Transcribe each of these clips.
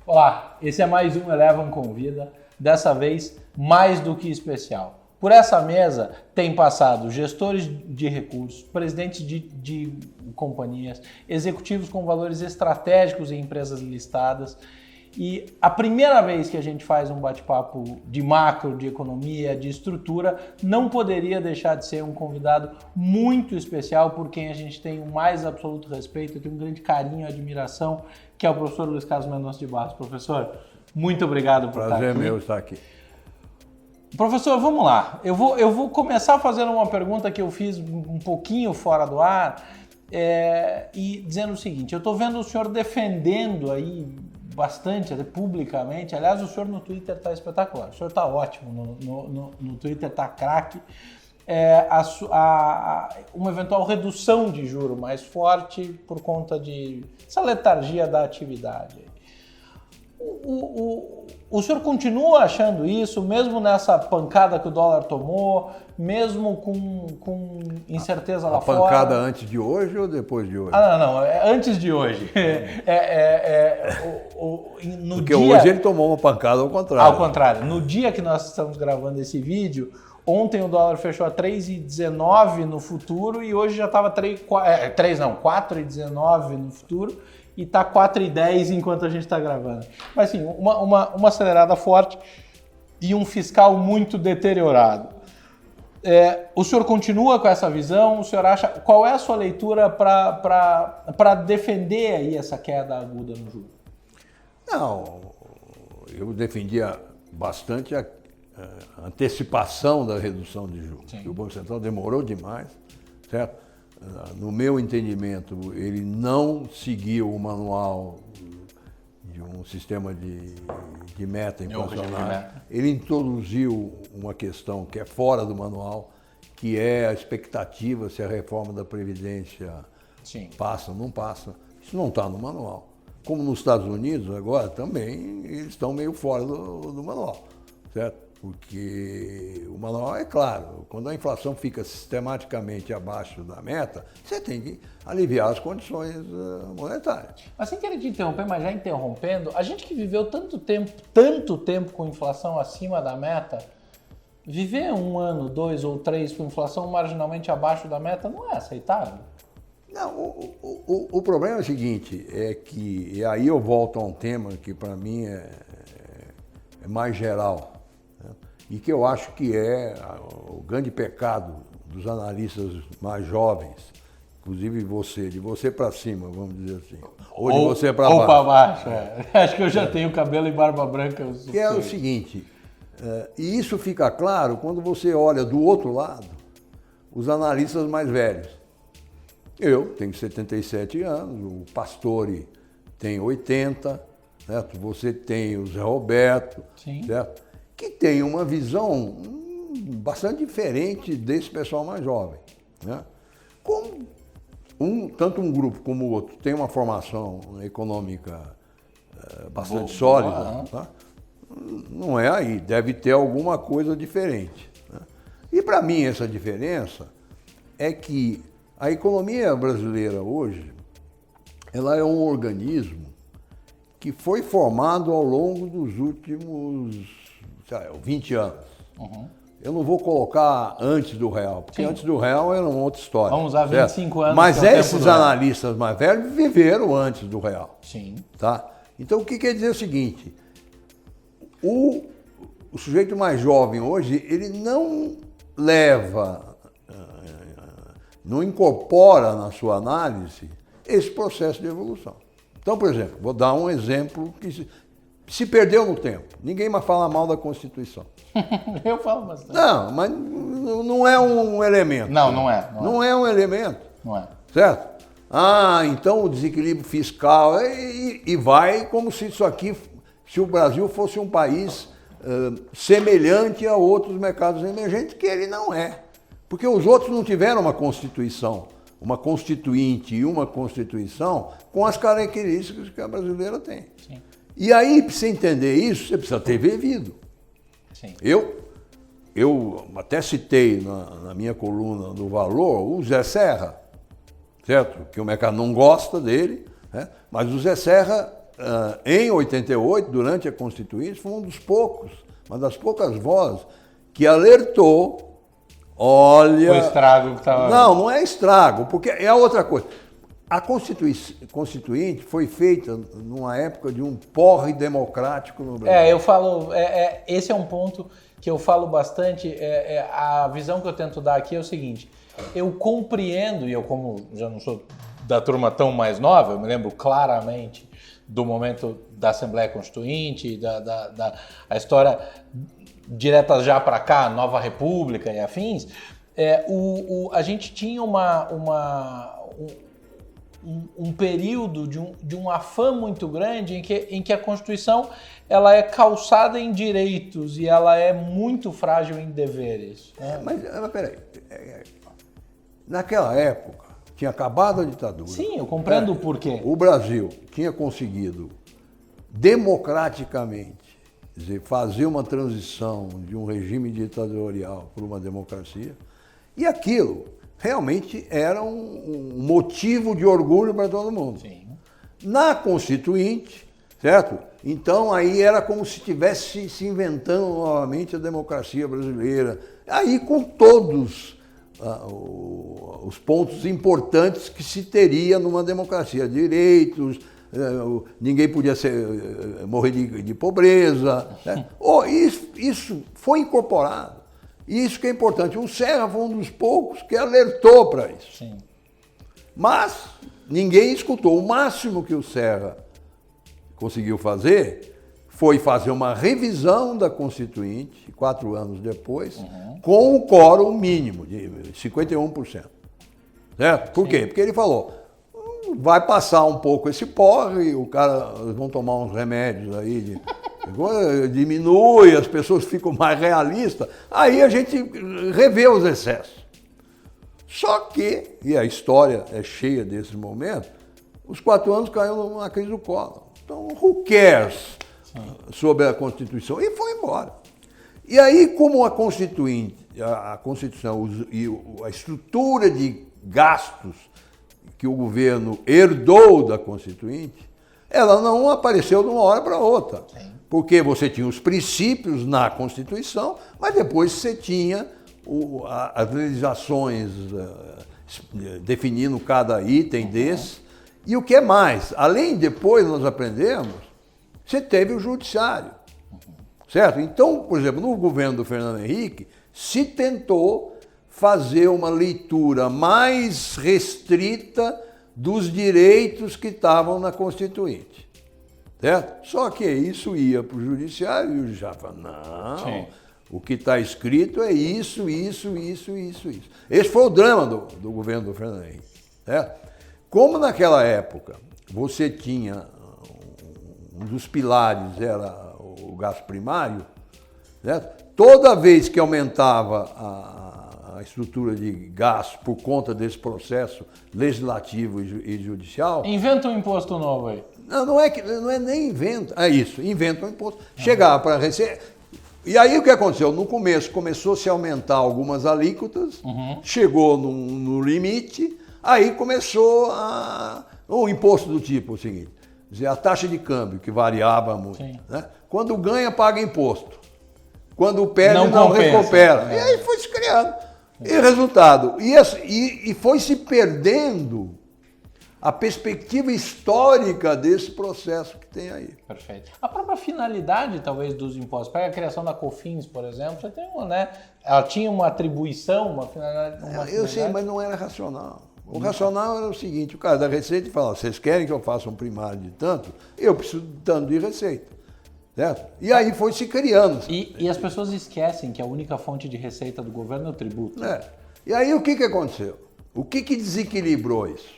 Olá, esse é mais um Elevam Convida, dessa vez mais do que especial. Por essa mesa tem passado gestores de recursos, presidentes de companhias, executivos com valores estratégicos em empresas listadas. E a primeira vez que a gente faz um bate-papo de macro, de economia, de estrutura, não poderia deixar de ser um convidado muito especial por quem a gente tem o mais absoluto respeito, tem um grande carinho e admiração, que é o professor Luiz Carlos Mendonça de Barros. Professor, muito obrigado por estar aqui. Prazer meu estar aqui. Professor, vamos lá. Eu vou começar fazendo uma pergunta que eu fiz um pouquinho fora do ar e dizendo o seguinte: eu estou vendo o senhor defendendo aí bastante, até publicamente. Aliás, o senhor no Twitter está espetacular. O senhor está ótimo no Twitter, está craque. Uma eventual redução de juro mais forte por conta de essa letargia da atividade. O senhor continua achando isso, mesmo nessa pancada que o dólar tomou, mesmo com incerteza lá fora? A pancada antes de hoje ou depois de hoje? Não, é antes de hoje. Porque hoje ele tomou uma pancada ao contrário. Ao contrário. No dia que nós estamos gravando esse vídeo, ontem o dólar fechou a 3,19 no futuro e hoje já estava 4,19 no futuro. E está 4,10 enquanto a gente está gravando. Mas sim, uma acelerada forte e um fiscal muito deteriorado. O senhor continua com essa visão? O senhor acha? Qual é a sua leitura para defender aí essa queda aguda no juro? Não, eu defendia bastante a antecipação da redução de juros. O Banco Central demorou demais, certo? No meu entendimento, ele não seguiu o manual de um sistema de meta inflacionária. Ele introduziu uma questão que é fora do manual, que é a expectativa se a reforma da Previdência passa ou não passa. Isso não está no manual. Como nos Estados Unidos, agora, também, eles estão meio fora do manual, certo? Porque o manual é claro, quando a inflação fica sistematicamente abaixo da meta, você tem que aliviar as condições monetárias. Mas sem querer te interromper, mas já interrompendo, a gente que viveu tanto tempo com inflação acima da meta, viver 1 ano, 2 ou 3 com inflação marginalmente abaixo da meta não é aceitável? Não, o problema é o seguinte, e aí eu volto a um tema que para mim é mais geral, e que eu acho que é o grande pecado dos analistas mais jovens, inclusive de você para cima, vamos dizer assim, ou de você para baixo. Ou para baixo, Acho que eu já tenho cabelo e barba branca. Que é o seguinte, e isso fica claro quando você olha do outro lado os analistas mais velhos. Eu tenho 77 anos, o Pastore tem 80, certo? Você tem o Zé Roberto, certo? Que tem uma visão bastante diferente desse pessoal mais jovem, né? Tanto um grupo como o outro tem uma formação econômica bastante sólida, tá? Não é aí, deve ter alguma coisa diferente, né? E para mim essa diferença é que a economia brasileira hoje, ela é um organismo que foi formado ao longo dos últimos 20 anos. Eu não vou colocar antes do real, porque antes do real era uma outra história. Vamos usar 25 anos. Mas esses analistas mais velhos viveram antes do real. Sim. Tá? Então o que quer dizer o seguinte, o sujeito mais jovem hoje, ele não não incorpora na sua análise esse processo de evolução. Então, por exemplo, vou dar um exemplo que se perdeu no tempo. Ninguém mais fala mal da Constituição. Eu falo bastante. Não, mas não é um elemento. Não é. Não é um elemento. Não é. Certo? Então o desequilíbrio fiscal e vai como se isso aqui, se o Brasil fosse um país semelhante a outros mercados emergentes, que ele não é. Porque os outros não tiveram uma Constituição, uma Constituinte e uma Constituição com as características que a brasileira tem. Sim. E aí, para você entender isso, você precisa ter vivido. Sim. Eu até citei na minha coluna do Valor o Zé Serra, certo? Que o mercado não gosta dele, né? Mas o Zé Serra em 88, durante a Constituinte, foi uma das poucas vozes que alertou, olha... O estrago que estava... Não é estrago, porque é outra coisa. A Constituinte foi feita numa época de um porre democrático no Brasil. Eu falo, esse é um ponto que eu falo bastante, a visão que eu tento dar aqui é o seguinte, eu compreendo, e eu como já não sou da turma tão mais nova, eu me lembro claramente do momento da Assembleia Constituinte, a história direta já para cá, Nova República e afins, a gente tinha um período de um afã muito grande em que a Constituição ela é calçada em direitos e ela é muito frágil em deveres. Mas peraí, naquela época tinha acabado a ditadura. Sim, eu compreendo o porquê. O Brasil tinha conseguido democraticamente, quer dizer, fazer uma transição de um regime ditatorial para uma democracia, e aquilo realmente era um motivo de orgulho para todo mundo. Sim. Na Constituinte, certo? Então aí era como se estivesse se inventando novamente a democracia brasileira, aí com todos os pontos importantes que se teria numa democracia, direitos, ninguém podia morrer de pobreza, né? Isso foi incorporado. Isso que é importante. O Serra foi um dos poucos que alertou para isso. Sim. Mas ninguém escutou. O máximo que o Serra conseguiu fazer foi fazer uma revisão da Constituinte, 4 anos depois, com o quórum mínimo de 51%. Certo? Por quê? Porque ele falou, vai passar um pouco esse porre, vão tomar uns remédios aí, diminui, as pessoas ficam mais realistas, aí a gente revê os excessos. Só que, e a história é cheia desse momento, os 4 anos caiu numa crise do Collor. Então, who cares sobre a Constituição? E foi embora. E aí, como a Constituição e a estrutura de gastos que o governo herdou da Constituinte, ela não apareceu de uma hora para outra. Sim. Porque você tinha os princípios na Constituição, mas depois você tinha as legislações definindo cada item desse. E o que é mais? Além, depois nós aprendemos, você teve o judiciário. Certo? Então, por exemplo, no governo do Fernando Henrique, se tentou fazer uma leitura mais restrita dos direitos que estavam na Constituinte. Certo? Só que isso ia para o judiciário e o judiciário falava, não, sim, o que está escrito é isso. Esse foi o drama do governo do Fernando Henrique. Certo? Como naquela época você tinha, um dos pilares era o gasto primário, certo? Toda vez que aumentava a estrutura de gasto por conta desse processo legislativo e judicial... Inventa um imposto novo aí. Não é nem inventa, inventa um imposto. Chegava para receber... E aí o que aconteceu? No começo começou-se a aumentar algumas alíquotas, chegou no limite, aí começou um imposto do tipo o seguinte, dizer, a taxa de câmbio, que variava muito. Né? Quando ganha, paga imposto. Quando perde, não recupera. E aí foi se criando. E resultado, e foi se perdendo a perspectiva histórica desse processo que tem aí. Perfeito. A própria finalidade, talvez, dos impostos. Pega a criação da COFINS, por exemplo, você tem uma, né? Ela tinha uma atribuição, uma finalidade. Eu sei, mas não era racional. O racional era o seguinte, o cara da Receita fala, vocês querem que eu faça um primário de tanto? Eu preciso de tanto de receita. Certo? E aí foi se criando. E as pessoas esquecem que a única fonte de receita do governo é o tributo. E aí o que aconteceu? O que desequilibrou isso?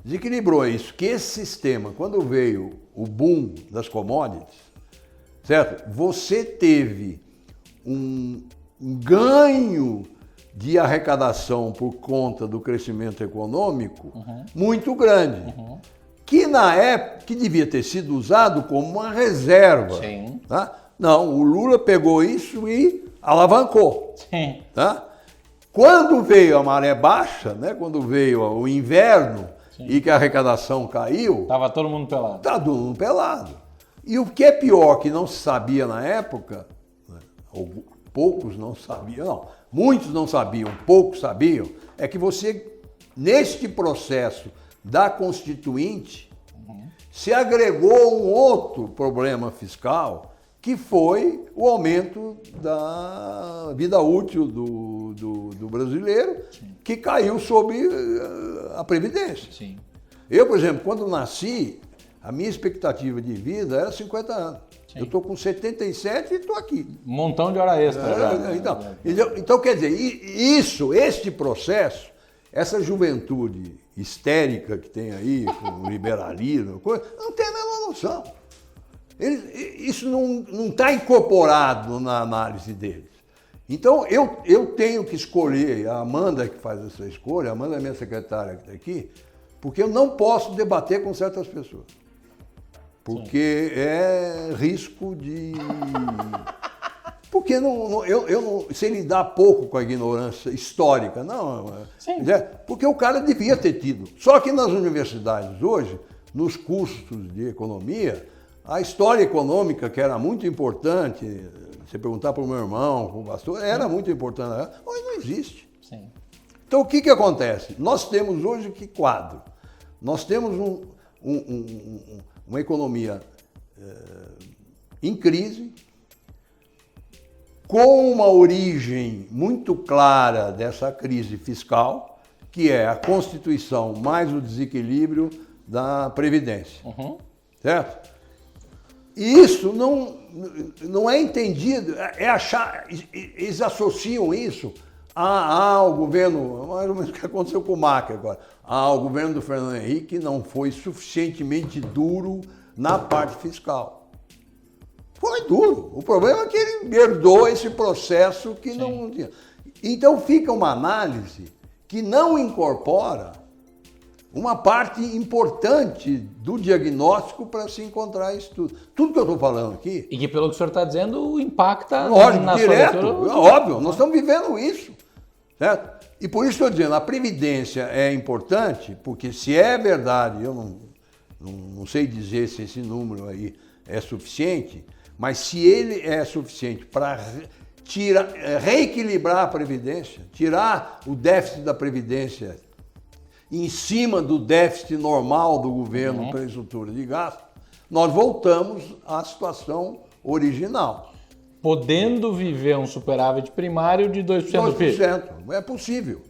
Desequilibrou isso, que esse sistema, quando veio o boom das commodities, certo? Você teve um ganho de arrecadação por conta do crescimento econômico muito grande. Que na época que devia ter sido usado como uma reserva. Sim. Tá? Não, o Lula pegou isso e alavancou. Sim. Tá? Quando veio a maré baixa, né, quando veio o inverno, e que a arrecadação caiu, Tava todo mundo pelado. está todo mundo pelado. E o que é pior, que não se sabia na época, né, ou poucos não sabiam, não, muitos não sabiam, poucos sabiam, é que você, neste processo da Constituinte, se agregou um outro problema fiscal, que foi o aumento da vida útil do brasileiro, sim, que caiu sobre a Previdência. Sim. Eu, por exemplo, quando nasci, a minha expectativa de vida era 50 anos. Sim. Eu estou com 77 e estou aqui. Um montão de hora extra já. Então, quer dizer, este processo, essa juventude histérica que tem aí, com o liberalismo, não tem a menor noção. Isso não está incorporado na análise deles. Então, eu tenho que escolher, a Amanda que faz essa escolha, a Amanda é minha secretária que está aqui, porque eu não posso debater com certas pessoas. Porque sim, é risco de... Porque eu não sei lidar pouco com a ignorância histórica, não. Sim. Porque o cara devia ter tido. Só que nas universidades hoje, nos cursos de economia, a história econômica, que era muito importante, você perguntar para o meu irmão, para o pastor, era muito importante. Hoje não existe. Sim. Então o que acontece? Nós temos hoje que quadro? Nós temos uma economia em crise, com uma origem muito clara dessa crise fiscal, que é a Constituição mais o desequilíbrio da Previdência. Uhum. Certo? E isso não é entendido, eles associam isso ao governo, mais ou menos o que aconteceu com o Macri agora, ao governo do Fernando Henrique, que não foi suficientemente duro na parte fiscal. Foi duro. O problema é que ele herdou esse processo que sim, não tinha. Então fica uma análise que não incorpora uma parte importante do diagnóstico para se encontrar isso tudo. Tudo que eu estou falando aqui... E que, pelo que o senhor está dizendo, impacta... Lógico, na direto, sua leitura, óbvio, nós estamos vivendo isso. Certo? E por isso estou dizendo, a Previdência é importante, porque se é verdade, eu não sei dizer se esse número aí é suficiente, mas se ele é suficiente para reequilibrar a Previdência, tirar o déficit da Previdência em cima do déficit normal do governo pela estrutura de gasto, nós voltamos à situação original. Podendo viver um superávit primário de 2% do PIB. 2%, é possível.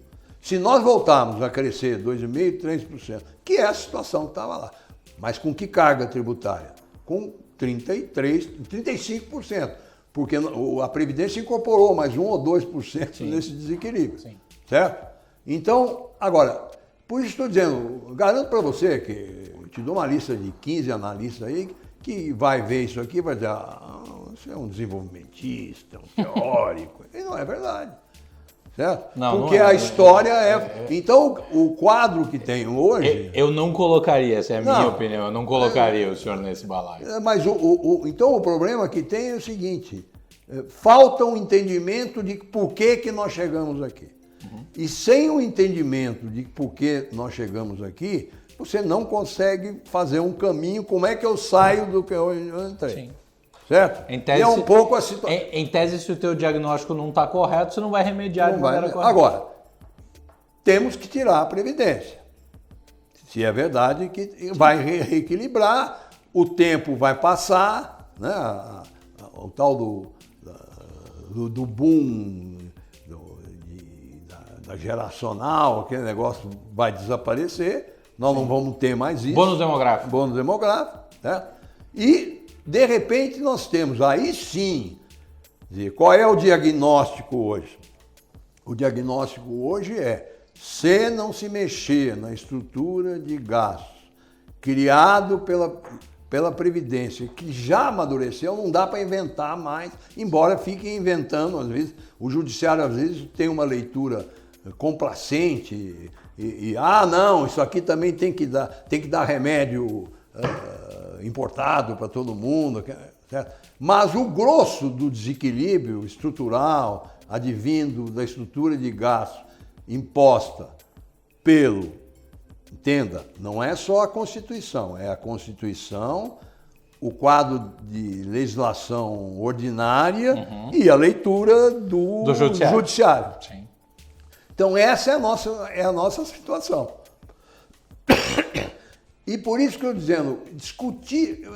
Se nós voltarmos a crescer 2,5%, 3%, que é a situação que estava lá, mas com que carga tributária? Com 35%, porque a Previdência incorporou mais 1 ou 2% sim, nesse desequilíbrio, sim, certo? Então, agora, por isso estou dizendo, garanto para você que eu te dou uma lista de 15 analistas aí que vai ver isso aqui e vai dizer, você é um desenvolvimentista, um teórico, e não é verdade. Certo? Não, porque não é, a história é... Então, o quadro que tem hoje... Eu não colocaria, essa é a minha opinião, eu não colocaria o senhor nesse balaio. Mas então o problema que tem é o seguinte, falta um entendimento de por que nós chegamos aqui. Uhum. E sem o entendimento de por que nós chegamos aqui, você não consegue fazer um caminho, como é que eu saio do que eu entrei. Sim. Certo? Em tese, e é um pouco a situação. Em tese, se o teu diagnóstico não está correto, você não vai remediar de maneira correta. Agora, temos que tirar a Previdência. Se é verdade que vai reequilibrar, o tempo vai passar, né? O tal do boom da geracional, aquele negócio vai desaparecer, nós não vamos ter mais isso. Bônus demográfico. Bônus demográfico, né? E de repente nós temos, aí sim, qual é o diagnóstico hoje? O diagnóstico hoje é, se não se mexer na estrutura de gastos criado pela Previdência, que já amadureceu, não dá para inventar mais, embora fiquem inventando, às vezes, o judiciário às vezes tem uma leitura complacente não, isso aqui também tem que dar remédio importado para todo mundo, certo? Mas o grosso do desequilíbrio estrutural, advindo da estrutura de gasto imposta pelo entenda, não é só a Constituição, é a Constituição, o quadro de legislação ordinária e a leitura do judiciário. Sim. Então essa é a nossa situação. E por isso que eu estou dizendo, discutir,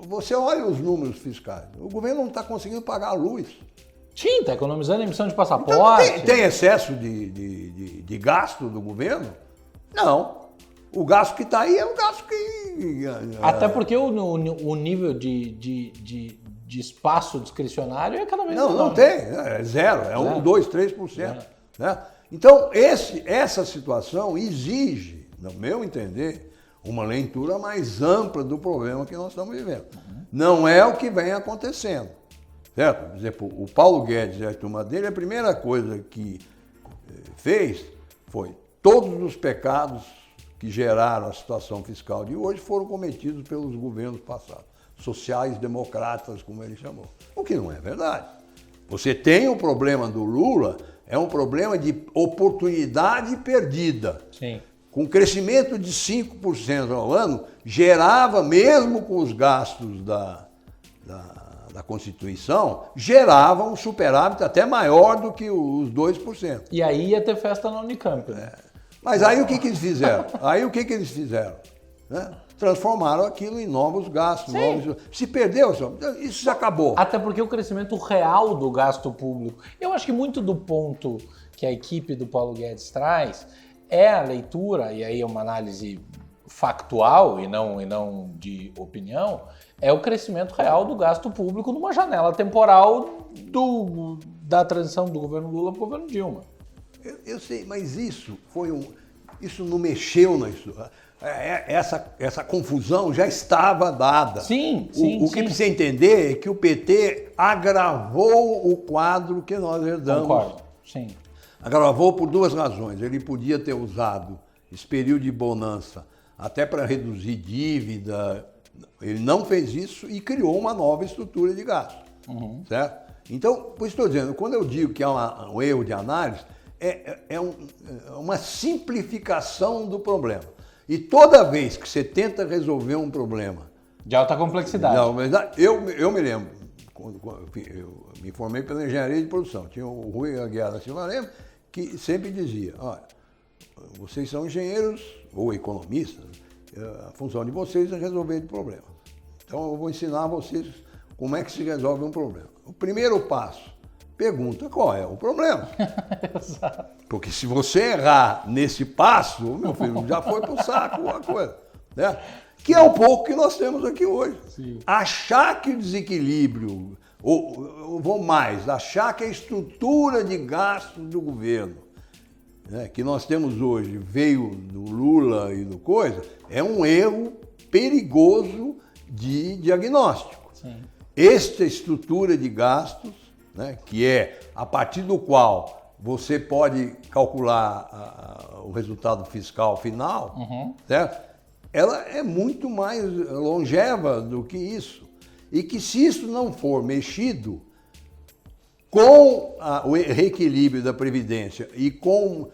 você olha os números fiscais, o governo não está conseguindo pagar a luz. Sim, está economizando a emissão de passaporte. Então, tem excesso de gasto do governo? Não. O gasto que está aí é um gasto que... Até porque o nível de espaço discricionário é cada vez menor. Não tem, é zero, é 1, 2, 3%. Né? Então, essa situação exige, no meu entender, uma leitura mais ampla do problema que nós estamos vivendo. Não é o que vem acontecendo. Certo? Por exemplo, o Paulo Guedes e a turma dele, a primeira coisa que fez foi todos os pecados que geraram a situação fiscal de hoje foram cometidos pelos governos passados, sociais democratas, como ele chamou. O que não é verdade. Você tem o problema do Lula, é um problema de oportunidade perdida. Sim. Com crescimento de 5% ao ano, gerava, mesmo com os gastos da Constituição, gerava um superávit até maior do que os 2%. E aí ia ter festa na Unicamp. Né? Mas aí o que eles fizeram? Né? Transformaram aquilo em novos gastos. Se perdeu, isso já acabou. Até porque o crescimento real do gasto público, eu acho que muito do ponto que a equipe do Paulo Guedes traz é a leitura, e aí é uma análise factual e não de opinião, é o crescimento real do gasto público numa janela temporal da transição do governo Lula para o governo Dilma. Eu sei, mas isso não mexeu na história. Essa confusão já estava dada. Sim. O que precisa entender é que o PT agravou o quadro que nós herdamos. Concordo, sim. Agravou por duas razões. Ele podia ter usado esse período de bonança até para reduzir dívida. Ele não fez isso e criou uma nova estrutura de gasto. Certo? Então, por isso estou dizendo, quando eu digo que é um erro de análise, é uma simplificação do problema. E toda vez que você tenta resolver um problema... De alta complexidade. Não, mas eu me lembro, quando eu me formei pela engenharia de produção, tinha o Rui Aguiar da Silva Lemos, que sempre dizia, olha, vocês são engenheiros ou economistas, a função de vocês é resolver problemas. Então eu vou ensinar a vocês como é que se resolve um problema. O primeiro passo, pergunta qual é o problema. Porque se você errar nesse passo, meu filho, já foi pro saco a coisa. Né? Que é um pouco que nós temos aqui hoje. Sim. Achar que o desequilíbrio, ou vou mais, achar que a estrutura de gastos do governo, né, que nós temos hoje, veio do Lula e do coisa, é um erro perigoso de diagnóstico. Sim. Esta estrutura de gastos, né, que é a partir do qual você pode calcular o resultado fiscal final, certo? Ela é muito mais longeva do que isso. E que se isso não for mexido com o reequilíbrio da Previdência e com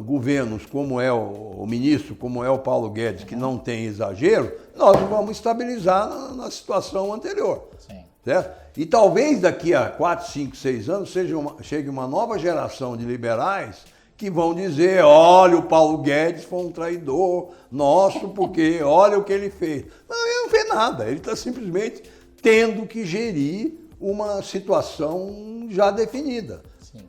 governos como é o ministro, como é o Paulo Guedes, que não tem exagero, nós vamos estabilizar na situação anterior. Sim. Certo? E talvez daqui a 4, 5, 6 anos chegue uma nova geração de liberais que vão dizer, olha, o Paulo Guedes foi um traidor nosso, porque olha o que ele fez. Não, ele não fez nada, ele está simplesmente tendo que gerir uma situação já definida.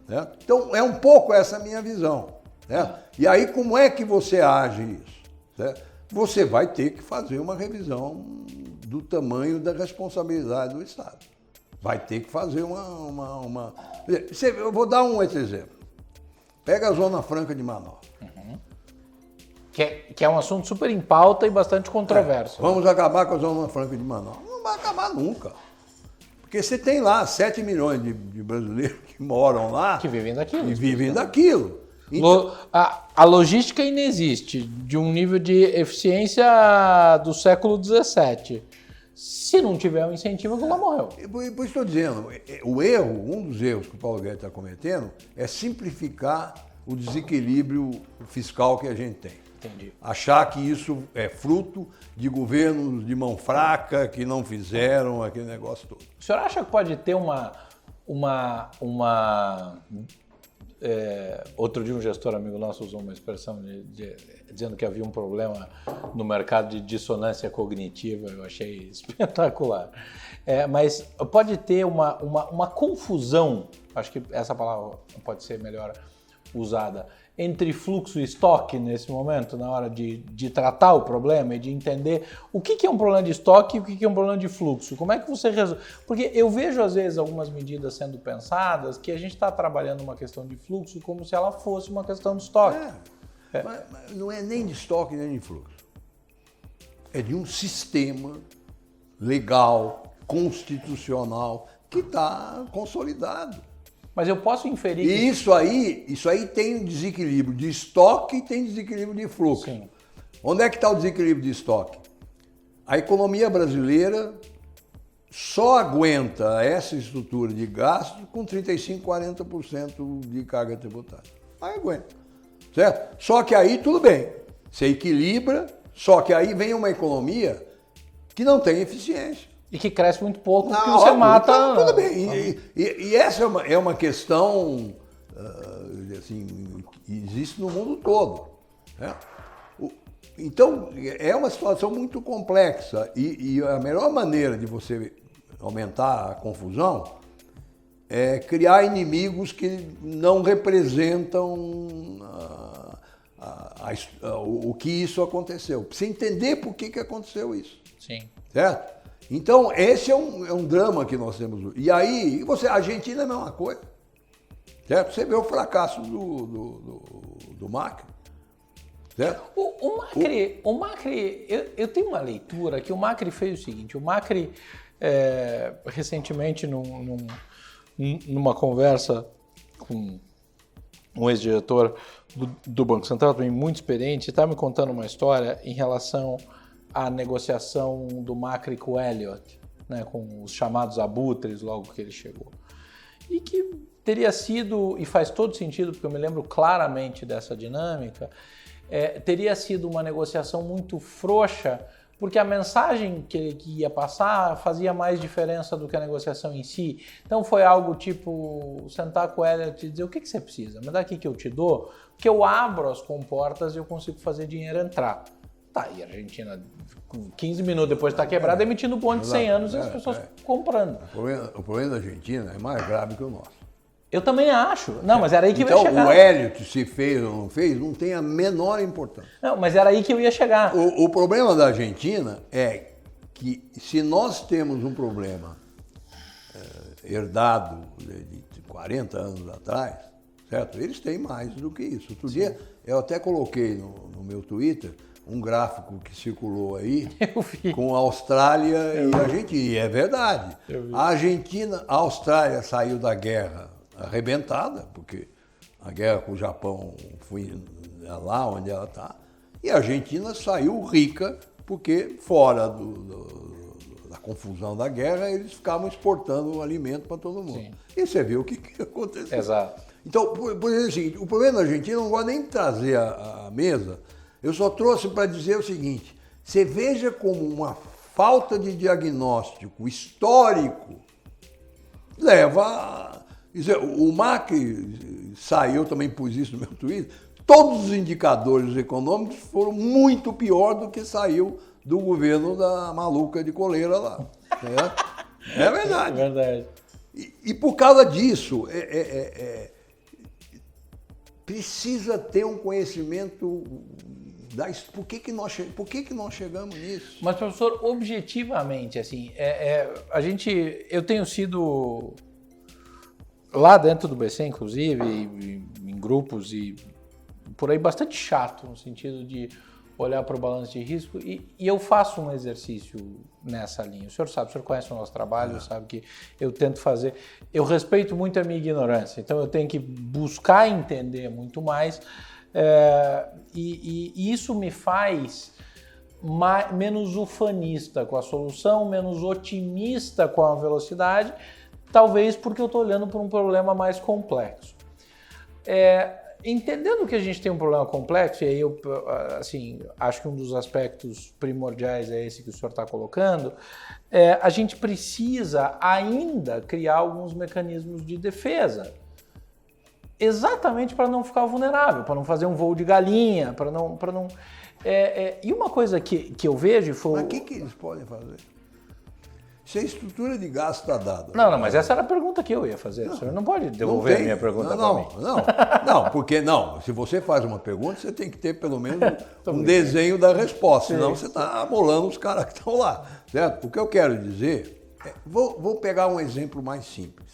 Certo? Então, é um pouco essa minha visão. Certo? E aí, como é que você age isso? Certo? Você vai ter que fazer uma revisão do tamanho da responsabilidade do Estado. Vai ter que fazer uma... Eu vou dar um outro exemplo. Pega a Zona Franca de Manaus. Que é um assunto super em pauta e bastante controverso. Vamos acabar com a Zona Franca de Manaus. Não vai acabar nunca. Porque você tem lá 7 milhões de brasileiros que moram lá. Que vivem daquilo. E vivem daquilo. Então, a logística inexiste de um nível de eficiência do século XVII. Se não tiver um incentivo, aquilo lá morreu. Por isso estou dizendo, um dos erros que o Paulo Guedes está cometendo é simplificar o desequilíbrio fiscal que a gente tem. Entendi. Achar que isso é fruto de governos de mão fraca que não fizeram aquele negócio todo. O senhor acha que pode ter outro dia um gestor amigo nosso usou uma expressão dizendo que havia um problema no mercado de dissonância cognitiva, eu achei espetacular. Mas pode ter uma confusão, acho que essa palavra pode ser melhor usada, entre fluxo e estoque nesse momento, na hora de tratar o problema e de entender o que é um problema de estoque e o que é um problema de fluxo. Como é que você resolve? Porque eu vejo, às vezes, algumas medidas sendo pensadas que a gente está trabalhando uma questão de fluxo como se ela fosse uma questão de estoque. Mas não é nem de estoque nem de fluxo. É de um sistema legal, constitucional, que está consolidado. Mas eu posso inferir que... E isso aí tem desequilíbrio de estoque e tem desequilíbrio de fluxo. Sim. Onde é que está o desequilíbrio de estoque? A economia brasileira só aguenta essa estrutura de gasto com 35%, 40% de carga tributária. Aí aguenta, certo? Só que aí tudo bem, você equilibra, só que aí vem uma economia que não tem eficiência. E que cresce muito pouco, porque você mata... Tá, tudo bem. E essa é uma questão, assim, que existe no mundo todo. Né? Então, é uma situação muito complexa. E a melhor maneira de você aumentar a confusão é criar inimigos que não representam o que isso aconteceu. Precisa entender por que aconteceu isso. Sim. Certo? Então, esse é um drama que nós temos. E aí, a Argentina é a mesma coisa. Certo? Você vê o fracasso do Macri. Certo? O Macri, eu tenho uma leitura que o Macri fez o seguinte, o Macri, recentemente, numa conversa com um ex-diretor do Banco Central, também muito experiente, estava me contando uma história em relação a negociação do Macri com o Elliott, né, com os chamados abutres logo que ele chegou. E que teria sido, e faz todo sentido, porque eu me lembro claramente dessa dinâmica, teria sido uma negociação muito frouxa, porque a mensagem que ele ia passar fazia mais diferença do que a negociação em si. Então foi algo tipo sentar com o Elliott e dizer: o que você precisa? Me dá aqui que eu te dou, que eu abro as comportas e eu consigo fazer dinheiro entrar. Tá, e a Argentina, 15 minutos depois de estar quebrada, emitindo bonde de 100 anos e as pessoas comprando. O problema da Argentina é mais grave que o nosso. Eu também acho. Não, mas era aí que eu ia chegar. Então, o Elliott, se fez ou não fez, não tem a menor importância. Não, mas era aí que eu ia chegar. O problema da Argentina é que, se nós temos um problema herdado de 40 anos atrás, certo? Eles têm mais do que isso. Outro dia, eu até coloquei no meu Twitter um gráfico que circulou aí com a Austrália e a Argentina. E é verdade. A Austrália saiu da guerra arrebentada, porque a guerra com o Japão foi lá onde ela está. E a Argentina saiu rica, porque fora da confusão da guerra, eles ficavam exportando alimento para todo mundo. Sim. E você viu o que aconteceu. Exato. Então, por exemplo, o seguinte, o problema da Argentina, eu não gosto nem de trazer à mesa. Eu só trouxe para dizer o seguinte: você veja como uma falta de diagnóstico histórico leva a... O Macri saiu, também pus isso no meu Twitter, todos os indicadores econômicos foram muito pior do que saiu do governo da maluca de coleira lá. É verdade. É verdade. E por causa disso, precisa ter um conhecimento... Por que nós chegamos nisso? Mas, professor, objetivamente, assim, eu tenho sido, lá dentro do BC, inclusive, em grupos e por aí, bastante chato, no sentido de olhar para o balanço de risco, e eu faço um exercício nessa linha. O senhor sabe, o senhor conhece o nosso trabalho, sabe que eu tento fazer... Eu respeito muito a minha ignorância, então eu tenho que buscar entender muito mais... E isso me faz menos ufanista com a solução, menos otimista com a velocidade, talvez porque eu estou olhando para um problema mais complexo. entendendo que a gente tem um problema complexo, e aí eu assim, acho que um dos aspectos primordiais é esse que o senhor está colocando, a gente precisa ainda criar alguns mecanismos de defesa, exatamente para não ficar vulnerável, para não fazer um voo de galinha, para não... e uma coisa que eu vejo foi... Mas o que eles podem fazer? Se a estrutura de gasto está dada. Não, mas essa era a pergunta que eu ia fazer. O senhor não pode devolver a minha pergunta para mim. Não, porque não. Se você faz uma pergunta, você tem que ter pelo menos um desenho da resposta, senão você está amolando os caras que estão lá. Certo? O que eu quero dizer vou pegar um exemplo mais simples.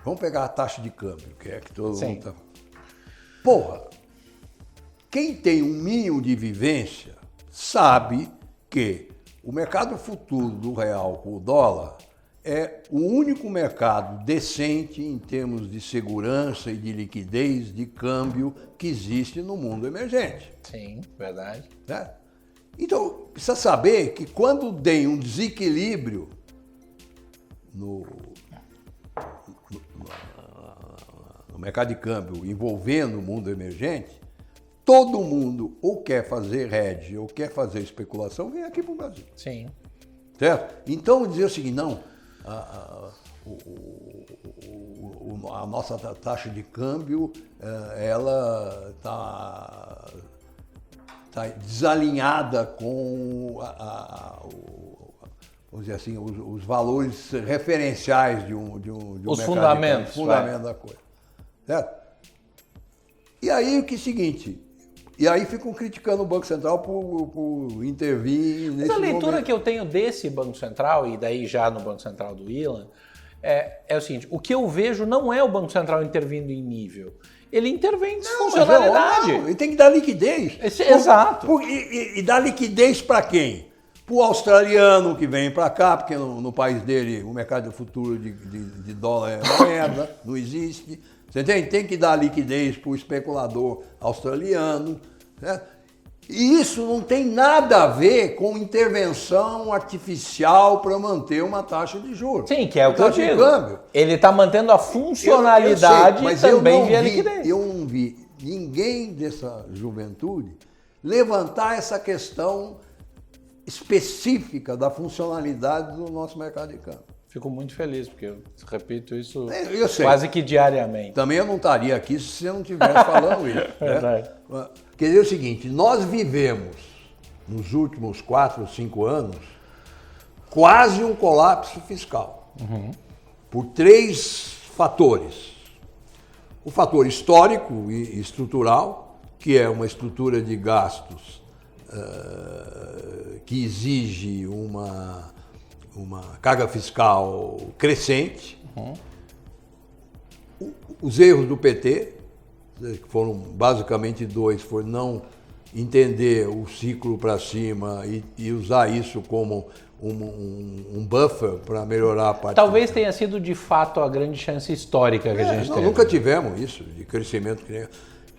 Vamos pegar a taxa de câmbio, que é que todo mundo está... Porra, quem tem um mínimo de vivência sabe que o mercado futuro do real com o dólar é o único mercado decente em termos de segurança e de liquidez de câmbio que existe no mundo emergente. Sim, verdade. Né? Então, precisa saber que quando tem um desequilíbrio no mercado de câmbio envolvendo o mundo emergente, todo mundo ou quer fazer hedge ou quer fazer especulação, vem aqui para o Brasil. Sim. Certo? Então, dizer o seguinte, não, a nossa taxa de câmbio, ela está desalinhada com vamos dizer assim, os valores referenciais de um os mercado fundamentos, de fundamento da coisa. Certo? E aí o que é o seguinte... E aí ficam criticando o Banco Central por intervir nesse momento. Mas a leitura que eu tenho desse Banco Central, e daí já no Banco Central do Ilan, é o seguinte, o que eu vejo não é o Banco Central intervindo em nível, ele intervém em disfuncionalidade. Ele tem que dar liquidez. Exato. E dar liquidez para quem? Para o australiano que vem para cá, porque no país dele o mercado futuro de dólar é moeda, não existe. Você tem que dar liquidez para o especulador australiano. Né? E isso não tem nada a ver com intervenção artificial para manter uma taxa de juros. Sim, que é o que eu digo. Ele está mantendo a funcionalidade mas também via liquidez. Eu não vi ninguém dessa juventude levantar essa questão específica da funcionalidade do nosso mercado de câmbio. Fico muito feliz, porque eu repito isso eu sei. Quase que diariamente. Também eu não estaria aqui se você não estivesse falando isso. Verdade. Né? Quer dizer o seguinte, nós vivemos, nos últimos 4 ou 5 anos, quase um colapso fiscal. Por 3 fatores. O fator histórico e estrutural, que é uma estrutura de gastos que exige uma carga fiscal crescente, os erros do PT, que foram basicamente 2, foi não entender o ciclo para cima e usar isso como um buffer para melhorar a parte... Talvez tenha sido de fato a grande chance histórica que a gente teve. Nunca tivemos isso, de crescimento.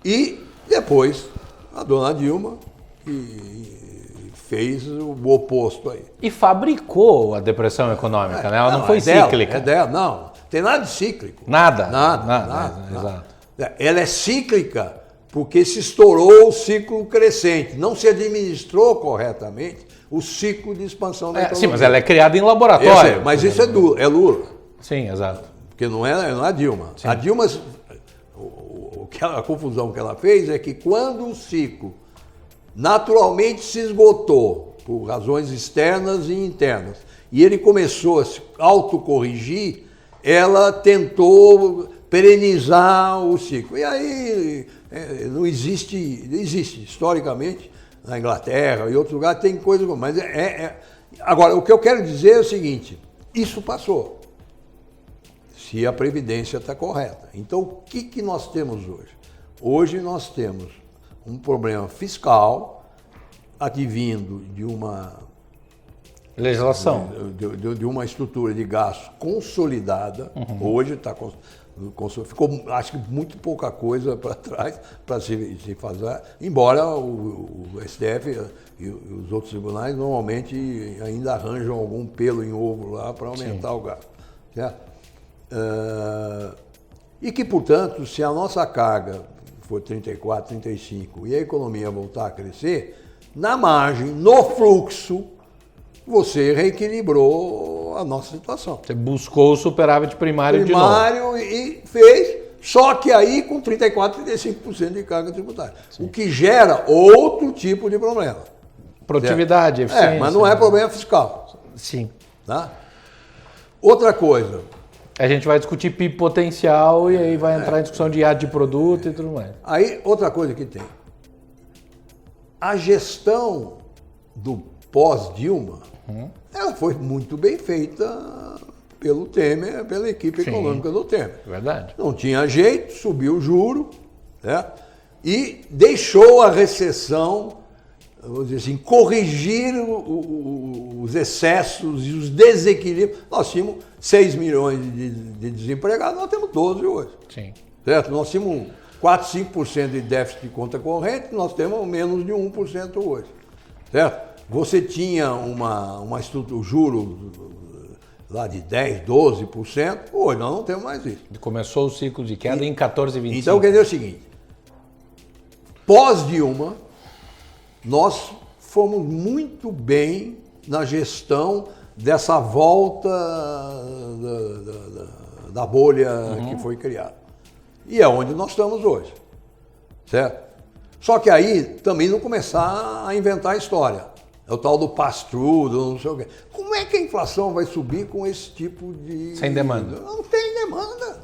E depois a dona Dilma, que fez o oposto aí. E fabricou a depressão econômica, né? Ela não foi cíclica. É dela, não. Tem nada de cíclico. Nada. Exato. Ela é cíclica porque se estourou o ciclo crescente. Não se administrou corretamente o ciclo de expansão da economia. Sim, mas ela é criada em laboratório. Mas isso é Lula. Sim, exato. Porque não é a Dilma. Sim. A Dilma, a confusão que ela fez é que quando o ciclo naturalmente se esgotou por razões externas e internas, e ele começou a se autocorrigir, ela tentou perenizar o ciclo. E aí não existe historicamente, na Inglaterra e outros lugares tem coisa como... Mas Agora, o que eu quero dizer é o seguinte, isso passou, se a Previdência está correta. Então, o que nós temos hoje? Hoje nós temos um problema fiscal advindo de uma legislação, de uma estrutura de gasto consolidada. Hoje está ficou, acho que muito pouca coisa para trás para se fazer, embora o STF e os outros tribunais normalmente ainda arranjam algum pelo em ovo lá para aumentar o gasto. Certo? E que, portanto, se a nossa carga for 34, 35 e a economia voltar a crescer, na margem, no fluxo, você reequilibrou a nossa situação. Você buscou o superávit primário de novo. Primário e fez, só que aí com 34, 35% de carga tributária. Sim. O que gera outro tipo de problema. Produtividade, eficiência. Mas não é problema fiscal. Sim. Tá? Outra coisa. A gente vai discutir PIB potencial e aí vai entrar em discussão de IAD de produto e tudo mais. Aí, outra coisa que tem. A gestão do pós-Dilma, ela foi muito bem feita pelo Temer, pela equipe econômica do Temer. Verdade. Não tinha jeito, subiu o juro, né? E deixou a recessão, vamos dizer assim, corrigir os excessos e os desequilíbrios. Nós tínhamos 6 milhões de desempregados, nós temos 12 hoje. Sim. Certo? Nós tínhamos 4, 5% de déficit de conta corrente, nós temos menos de 1% hoje. Certo? Você tinha uma estrutura, juro lá de 10, 12%, hoje nós não temos mais isso. Começou o ciclo de queda em 14,25. Então quer dizer o seguinte, pós-Dilma, nós fomos muito bem na gestão dessa volta da bolha que foi criada. E é onde nós estamos hoje, certo? Só que aí também não começar a inventar a história. É o tal do pass-through, do não sei o quê. Como é que a inflação vai subir com esse tipo de... Sem demanda. Não tem demanda.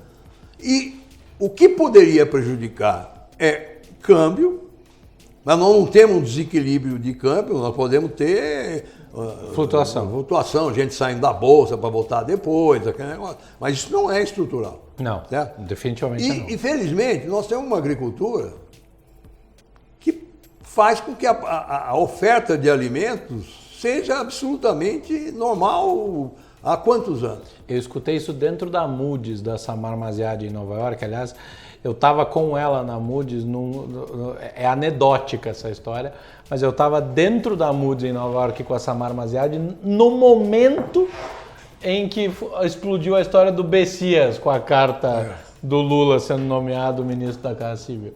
E o que poderia prejudicar é câmbio, mas nós não temos um desequilíbrio de câmbio, nós podemos ter... Flutuação, gente saindo da bolsa para voltar depois, aquele negócio. Mas isso não é estrutural. Não, certo? Definitivamente não. E, infelizmente, nós temos uma agricultura que faz com que a oferta de alimentos seja absolutamente normal há quantos anos? Eu escutei isso dentro da Moody's, da Samar Maziad em Nova York. Aliás, eu estava com ela na Moody's, é anedótica essa história, mas eu estava dentro da Moody's em Nova York com a Samar Maziad no momento em que explodiu a história do Bessias, com a carta do Lula sendo nomeado ministro da Casa Civil.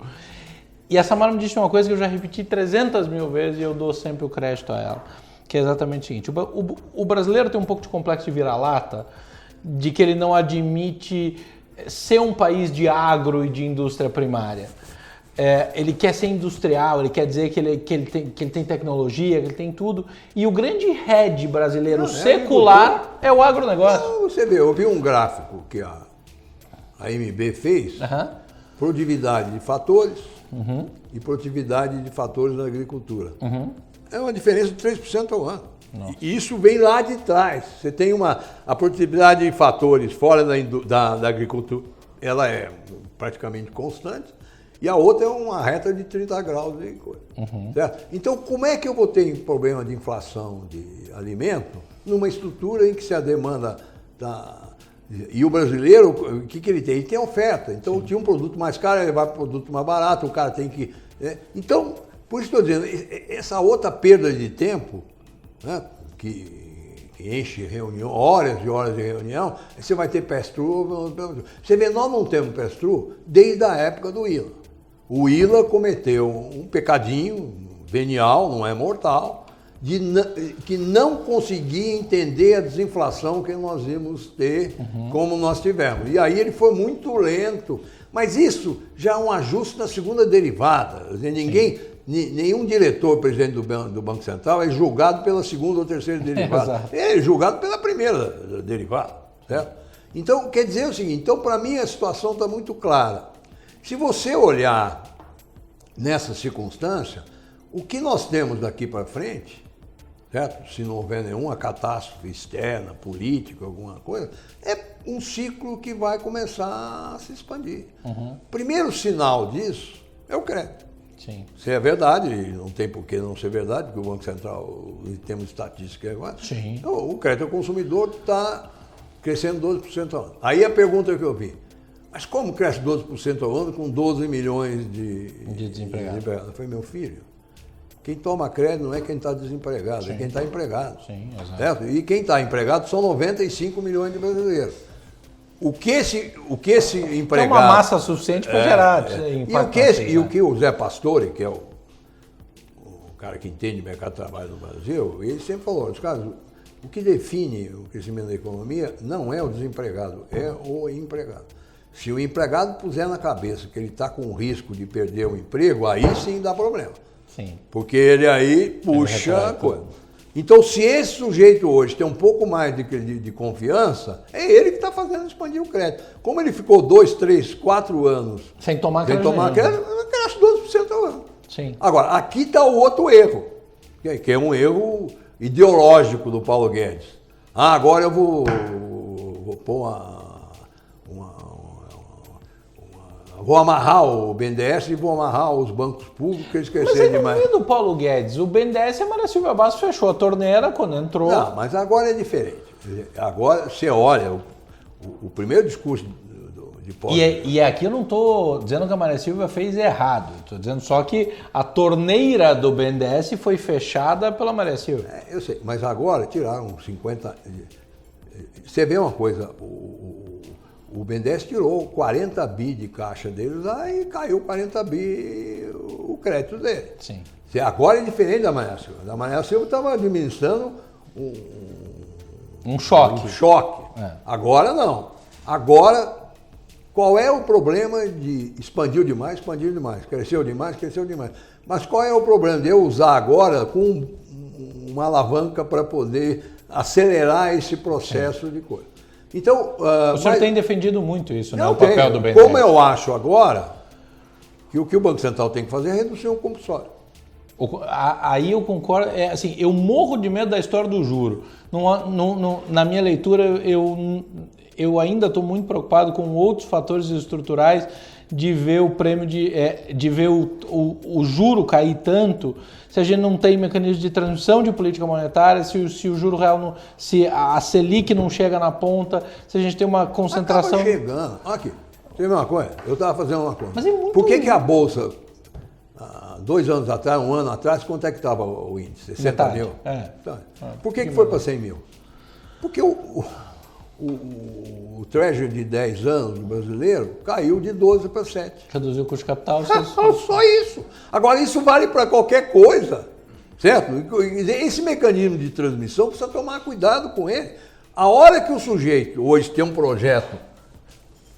E a Samara me disse uma coisa que eu já repeti 300 mil vezes e eu dou sempre o crédito a ela, que é exatamente o seguinte: o brasileiro tem um pouco de complexo de vira-lata, de que ele não admite ser um país de agro e de indústria primária. Ele quer ser industrial, ele quer dizer que ele tem tecnologia, que ele tem tudo. E o grande head brasileiro secular é o agronegócio. Não, você vê, eu vi um gráfico que a MB fez, produtividade de fatores e produtividade de fatores na agricultura. É uma diferença de 3% ao ano. Nossa. E isso vem lá de trás. Você tem a produtividade de fatores fora da agricultura, ela é praticamente constante. E a outra é uma reta de 30 graus de coisa. Certo? Então, como é que eu vou ter problema de inflação de alimento numa estrutura em que se a demanda está... E o brasileiro, o que ele tem? Ele tem oferta. Então, tinha um produto mais caro, ele vai para o produto mais barato, o cara tem que... Então, por isso estou dizendo, essa outra perda de tempo, né, que enche reunião, horas e horas de reunião, aí você vai ter pass-through. Você vê, nós não temos pass-through desde a época do ILA. O ILA cometeu um pecadinho venial, não é mortal, que não conseguia entender a desinflação que nós íamos ter, como nós tivemos. E aí ele foi muito lento. Mas isso já é um ajuste na segunda derivada. Nenhum diretor, presidente do Banco Central, é julgado pela segunda ou terceira derivada. É julgado pela primeira derivada. Certo? Então, quer dizer o seguinte, então para mim a situação está muito clara. Se você olhar nessa circunstância, o que nós temos daqui para frente, certo? Se não houver nenhuma catástrofe externa, política, alguma coisa, é um ciclo que vai começar a se expandir. Primeiro sinal disso é o crédito. Sim. Se é verdade, não tem por que não ser verdade, porque o Banco Central, em termos de estatística agora, o crédito ao consumidor está crescendo 12% ao ano. Aí a pergunta que eu vi, mas como cresce 12% ao ano com 12 milhões de desempregados? Eu falei, meu filho, quem toma crédito não é quem está desempregado, é quem está empregado. Sim, exato. Certo? E quem está empregado são 95 milhões de brasileiros. o que esse empregado... É uma massa suficiente para gerar impacto. E o que o Zé Pastore, que é o cara que entende mercado de trabalho no Brasil, ele sempre falou, nos casos, o que define o crescimento da economia não é o desempregado, é o empregado. Se o empregado puser na cabeça que ele está com o risco de perder o emprego, aí sim dá problema. Sim. Porque ele aí puxa a coisa. Então, se esse sujeito hoje tem um pouco mais de confiança, é ele que está fazendo expandir o crédito. Como ele ficou 2, 3, 4 anos sem tomar crédito, cresce 12% ao ano. Sim. Agora, aqui está o outro erro, que é um erro ideológico do Paulo Guedes. Agora eu vou pôr vou amarrar o BNDES e vou amarrar os bancos públicos que eles cresceram demais. Mas é do Paulo Guedes. O BNDES, a Maria Silvia Bastos fechou a torneira quando entrou. Não, mas agora é diferente. Agora você olha o primeiro discurso de Paulo. E aqui eu não estou dizendo que a Maria Silvia fez errado. Estou dizendo só que a torneira do BNDES foi fechada pela Maria Silvia. Eu sei, mas agora tiraram 50... Você vê uma coisa... O BNDES tirou 40 bi de caixa deles lá e caiu 40 bi o crédito dele. Sim. Agora é diferente da Maria Silva. A Maria Silva estava administrando um choque. É. Agora não. Agora, qual é o problema de expandiu demais, cresceu demais. Mas qual é o problema de eu usar agora com uma alavanca para poder acelerar esse processo de coisa? Então, o senhor tem defendido muito isso, né? O papel papel do BNDES. Como eu acho agora que o que o Banco Central tem que fazer é reduzir o compulsório. Aí eu concordo, assim, eu morro de medo da história do juro. Na minha leitura, eu ainda estou muito preocupado com outros fatores estruturais de ver o prêmio de ver o juro cair tanto, se a gente não tem mecanismo de transmissão de política monetária, se o juro real se a Selic não chega na ponta, se a gente tem uma concentração. Acaba chegando. Aqui, você vê uma coisa? Eu estava fazendo uma conta. Mas é muito... Por que a Bolsa, 2 anos atrás, 1 ano atrás, quanto é que estava o índice? 60 mil? Então, por que foi para 100 mil? Porque o Treasury de 10 anos brasileiro caiu de 12 para 7. Reduziu o custo de capital. Só isso. Agora, isso vale para qualquer coisa, certo? Esse mecanismo de transmissão precisa tomar cuidado com ele. A hora que o sujeito hoje tem um projeto,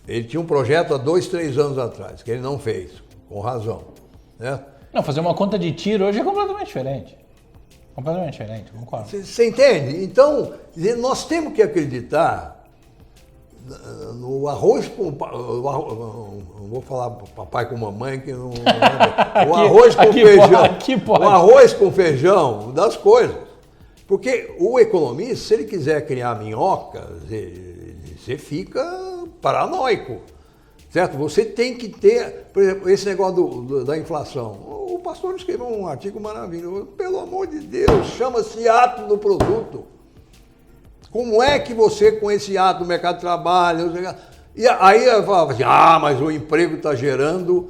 ele tinha um projeto há 2, 3 anos atrás, que ele não fez, com razão, né? Não, fazer uma conta de tiro hoje é completamente diferente. Completamente diferente, concordo. Você entende? Então, nós temos que acreditar no arroz com... Não vou falar papai com mamãe, que não... O arroz com feijão. O arroz com feijão das coisas. Porque o economista, se ele quiser criar minhoca, você fica paranoico. Certo? Você tem que ter, por exemplo, esse negócio da inflação. O pastor escreveu um artigo maravilhoso. Pelo amor de Deus, chama-se ato do produto. Como é que você, com esse ato do mercado de trabalho... E aí eu falava assim, mas o emprego está gerando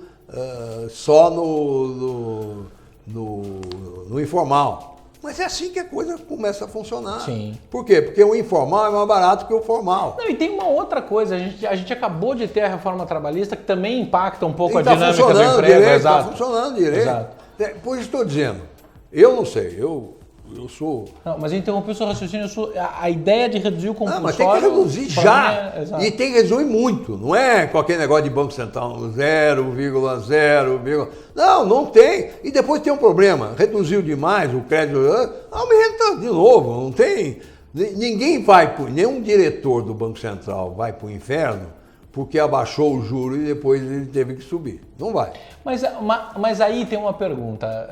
só no informal. Mas é assim que a coisa começa a funcionar. Sim. Por quê? Porque o informal é mais barato que o formal. Não, e tem uma outra coisa, a gente acabou de ter a reforma trabalhista que também impacta um pouco a dinâmica do emprego. Está funcionando direito. Exato. Por isso estou dizendo, eu não sei, eu sou... Não, mas eu interrompi o seu raciocínio, a ideia de reduzir o compulsório... Não, mas tem que reduzir já, e tem que reduzir muito, não é qualquer negócio de Banco Central, 0,0... Não tem, e depois tem um problema, reduziu demais o crédito, aumenta de novo, não tem... Ninguém vai, nenhum diretor do Banco Central vai para o inferno porque abaixou o juro e depois ele teve que subir, não vai. Mas aí tem uma pergunta,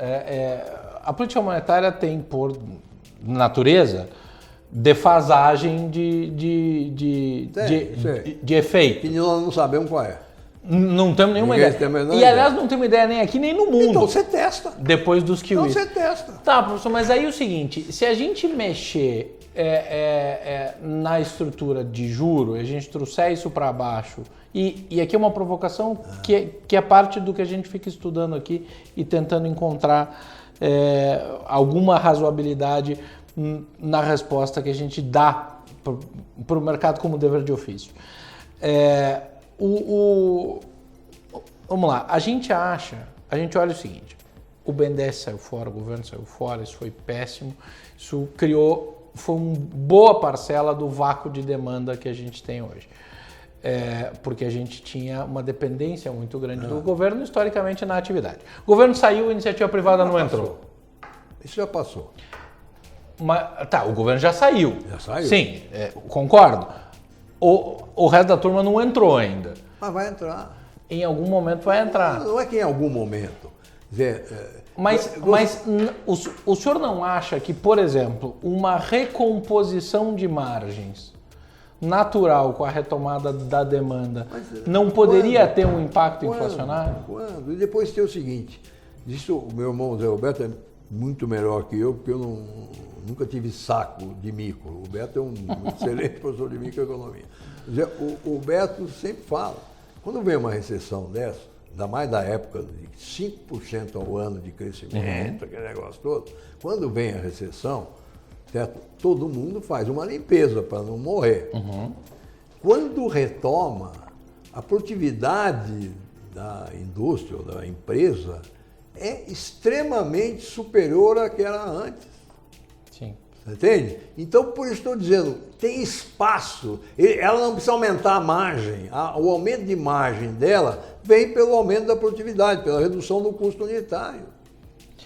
a política monetária tem, por natureza, defasagem de efeito. Que nós não sabemos qual é. Não temos nenhuma ideia. E, aliás, não temos ideia nem aqui nem no mundo. Então você testa. Depois dos kiwis. Então você testa. Tá, professor, mas aí é o seguinte, se a gente mexer na estrutura de juro, a gente trouxer isso para baixo, e aqui é uma provocação que é parte do que a gente fica estudando aqui e tentando encontrar alguma razoabilidade na resposta que a gente dá para o mercado como dever de ofício. Vamos lá, a gente olha o seguinte, o BNDES saiu fora, o governo saiu fora, isso foi péssimo, isso foi uma boa parcela do vácuo de demanda que a gente tem hoje. Porque a gente tinha uma dependência muito grande do governo, historicamente, na atividade. O governo saiu, a iniciativa privada não entrou. Isso já passou. Mas, tá, o governo já saiu. Já saiu? Sim, concordo. O resto da turma não entrou ainda. Mas vai entrar. Em algum momento vai entrar. Não é que em algum momento. Mas o senhor não acha que, por exemplo, uma recomposição de margens natural com a retomada da demanda não poderia ter um impacto inflacionário? Quando? E depois tem o seguinte, isso o meu irmão Zé Roberto é muito melhor que eu, porque eu nunca tive saco de micro. O Beto é um excelente professor de microeconomia. O Beto sempre fala, quando vem uma recessão dessa, ainda mais da época de 5% ao ano de crescimento, aquele negócio todo, quando vem a recessão, certo? Todo mundo faz uma limpeza para não morrer. Quando retoma, a produtividade da indústria ou da empresa é extremamente superior à que era antes. Sim. Você entende? Então, por isso estou dizendo, tem espaço. Ela não precisa aumentar a margem. O aumento de margem dela vem pelo aumento da produtividade, pela redução do custo unitário.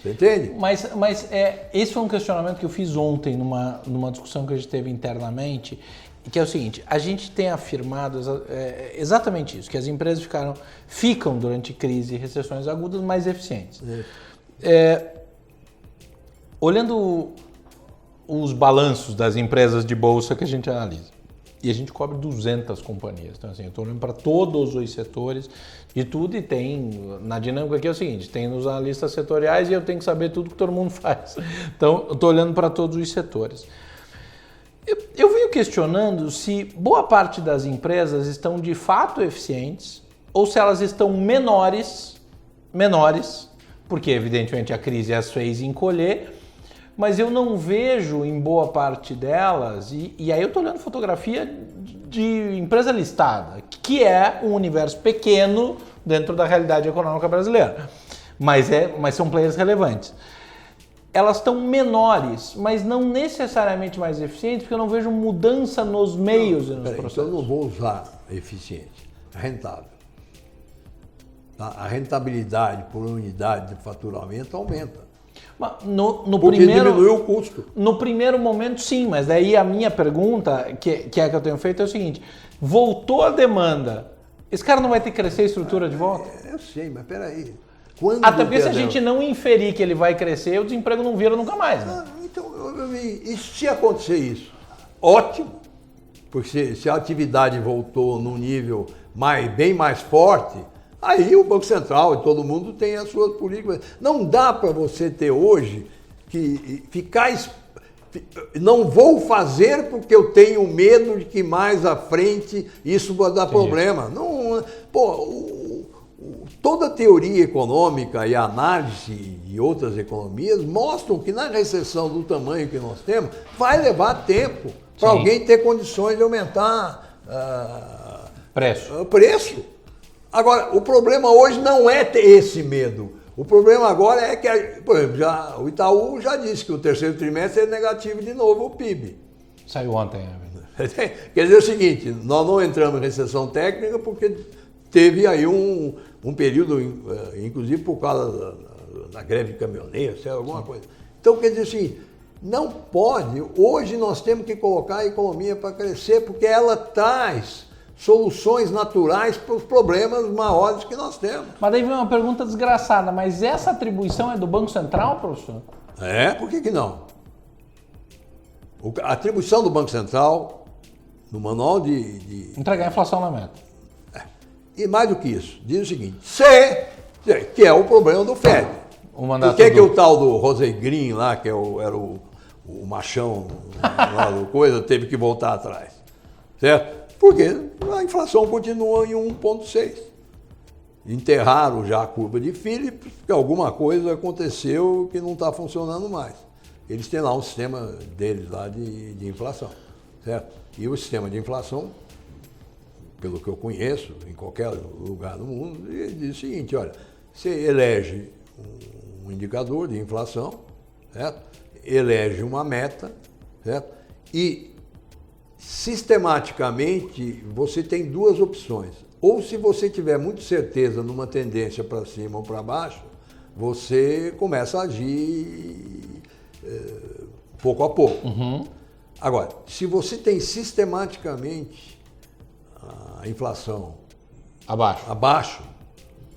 Você entende? Mas esse foi um questionamento que eu fiz ontem numa discussão que a gente teve internamente, que é o seguinte, a gente tem afirmado exatamente isso, que as empresas ficam durante crise e recessões agudas mais eficientes. Olhando os balanços das empresas de bolsa que a gente analisa, e a gente cobre 200 companhias, então assim, eu estou olhando para todos os setores de tudo e tem, na dinâmica aqui é o seguinte, tem nos analistas setoriais e eu tenho que saber tudo que todo mundo faz, então eu estou olhando para todos os setores. Eu venho questionando se boa parte das empresas estão de fato eficientes ou se elas estão menores, porque evidentemente a crise as fez encolher, mas eu não vejo em boa parte delas, e aí eu estou olhando fotografia de empresa listada, que é um universo pequeno dentro da realidade econômica brasileira, mas são players relevantes. Elas estão menores, mas não necessariamente mais eficientes, porque eu não vejo mudança nos meios e nos processos. Então eu não vou usar eficiente, rentável. A rentabilidade por unidade de faturamento aumenta. Porque diminui o custo. No primeiro momento, sim, mas daí a minha pergunta, que eu tenho feito, é o seguinte: voltou a demanda, esse cara não vai ter que crescer a estrutura de volta? Eu sei, mas peraí. Até porque se a gente não inferir que ele vai crescer, o desemprego não vira nunca mais, né? Então, e se acontecer isso? Ótimo, porque se a atividade voltou num nível bem mais forte, aí o Banco Central e todo mundo tem as suas políticas. Não dá para você ter hoje que não vou fazer porque eu tenho medo de que mais à frente isso vai dar problema. Não, toda a teoria econômica e a análise de outras economias mostram que na recessão do tamanho que nós temos, vai levar tempo para alguém ter condições de aumentar preço. Agora, o problema hoje não é ter esse medo. O problema agora é que, por exemplo, o Itaú já disse que o terceiro trimestre é negativo de novo o PIB. Saiu ontem. Quer dizer o seguinte, nós não entramos em recessão técnica porque teve aí um período, inclusive por causa da greve de caminhoneiros, sei lá, alguma coisa. Então, quer dizer assim, não pode, hoje nós temos que colocar a economia para crescer porque ela traz soluções naturais para os problemas maiores que nós temos. Mas daí vem uma pergunta desgraçada, mas essa atribuição é do Banco Central, professor? Por que não? A atribuição do Banco Central, no manual de... Entregar a inflação na meta. E mais do que isso, diz o seguinte, que é o problema do FED. Por que o tal do Rosegrin lá, que era o machão lá do coisa, teve que voltar atrás? Certo? Porque a inflação continua em 1,6. Enterraram já a curva de Phillips, porque alguma coisa aconteceu que não está funcionando mais. Eles têm lá um sistema deles lá de inflação, certo? E o sistema de inflação pelo que eu conheço, em qualquer lugar do mundo, ele diz o seguinte, olha, você elege um indicador de inflação, certo? Elege uma meta, certo? E sistematicamente você tem duas opções. Ou se você tiver muita certeza numa tendência para cima ou para baixo, você começa a agir pouco a pouco. Uhum. Agora, se você tem sistematicamente a inflação abaixo,